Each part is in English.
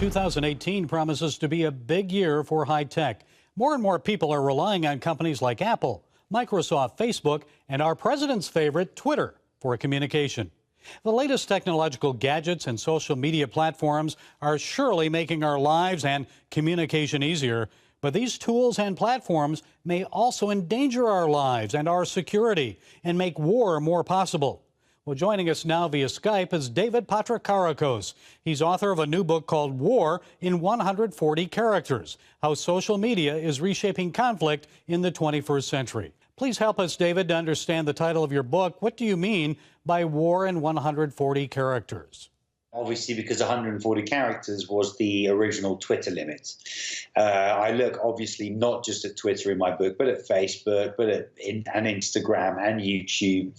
2018 promises to be a big year for high tech. More and more people are relying on companies like Apple, Microsoft, Facebook, and our president's favorite, Twitter, for communication. The latest technological gadgets and social media platforms are surely making our lives and communication easier. But these tools and platforms may also endanger our lives and our security and make war more possible. Well, joining us now via Skype is David Patrikarakos. He's author of a new book called War in 140 Characters, How Social Media is Reshaping Conflict in the 21st Century. Please help us, David, to understand the title of your book. What do you mean by War in 140 Characters? Obviously, because 140 characters was the original Twitter limit. I look obviously not just at Twitter in my book, but at Facebook, but at Instagram and YouTube,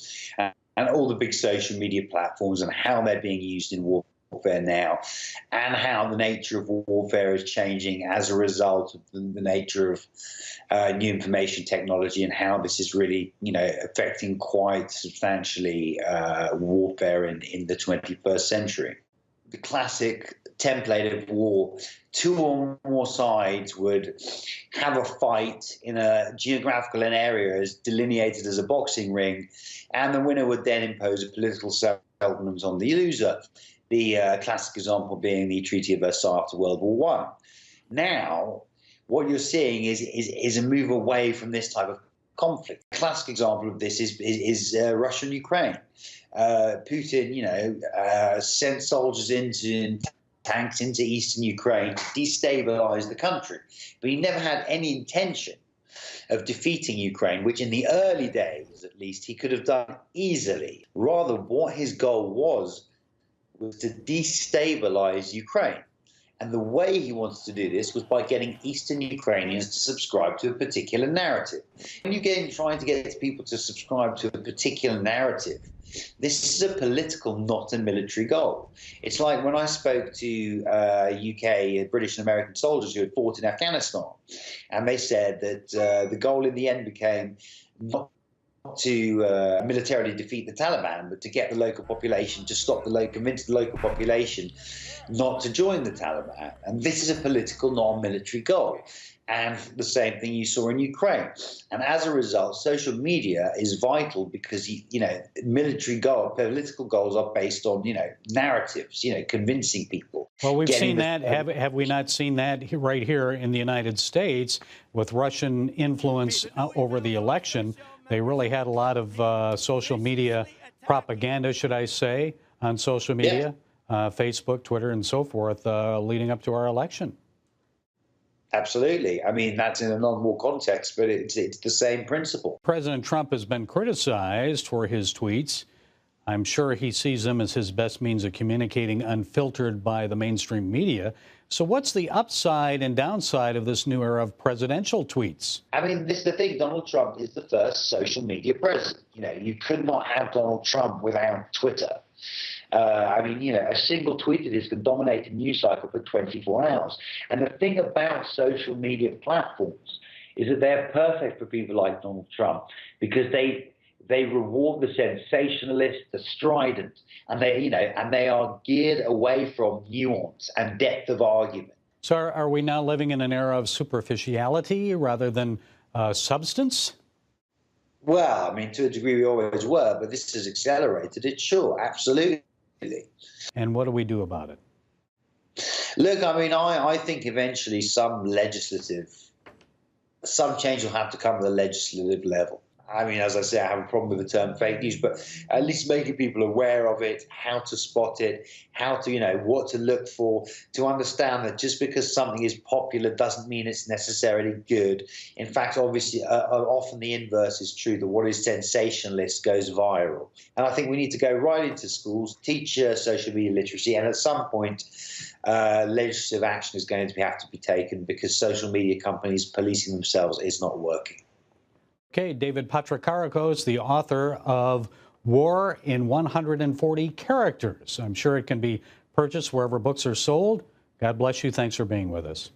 and all the big social media platforms and how they're being used in warfare now, and how the nature of warfare is changing as a result of the nature of new information technology, and how this is really, affecting quite substantially warfare in the 21st century. The classic template of war, two or more sides would have a fight in a geographical area as delineated as a boxing ring, and the winner would then impose a political settlement on the loser. The classic example being the Treaty of Versailles after World War I. Now, what you're seeing is a move away from this type of conflict. A classic example of this is Russia and Ukraine. Putin, sent soldiers into tanks into eastern Ukraine to destabilize the country. But he never had any intention of defeating Ukraine, which in the early days, at least, he could have done easily. Rather, what his goal was to destabilize Ukraine. And the way he wants to do this was by getting Eastern Ukrainians to subscribe to a particular narrative. When you're trying to get people to subscribe to a particular narrative, this is a political, not a military goal. It's like when I spoke to UK, British and American soldiers who had fought in Afghanistan, and they said that the goal in the end became not to militarily defeat the Taliban, but to get the local population to convince the local population not to join the Taliban. And this is a political, non-military goal. And the same thing you saw in Ukraine. And as a result, social media is vital because, political goals are based on, narratives, convincing people. Well, we've seen that. Have we not seen that right here in the United States with Russian influence over the election? They really had a lot of social media propaganda, should I say, on social media, Facebook, Twitter, and so forth, leading up to our election. Absolutely. I mean, that's in a non-war context, but it's the same principle. President Trump has been criticized for his tweets. I'm sure he sees them as his best means of communicating unfiltered by the mainstream media. So what's the upside and downside of this new era of presidential tweets? I mean, this is the thing. Donald Trump is the first social media president. You could not have Donald Trump without Twitter. A single tweet of his can dominate the news cycle for 24 hours. And the thing about social media platforms is that they're perfect for people like Donald Trump because they reward the sensationalist, the strident, and they are geared away from nuance and depth of argument. So are we now living in an era of superficiality rather than substance? Well, I mean, to a degree we always were, but this has accelerated it, sure, absolutely. And what do we do about it? Look, I mean, I think eventually some change will have to come at the legislative level. I mean, as I say, I have a problem with the term fake news, but at least making people aware of it, how to spot it, what to look for, to understand that just because something is popular doesn't mean it's necessarily good. In fact, obviously, often the inverse is true, that what is sensationalist goes viral. And I think we need to go right into schools, teach social media literacy, and at some point, legislative action is going to have to be taken because social media companies policing themselves is not working. Okay, David Patrikarakos, the author of War in 140 Characters. I'm sure it can be purchased wherever books are sold. God bless you. Thanks for being with us.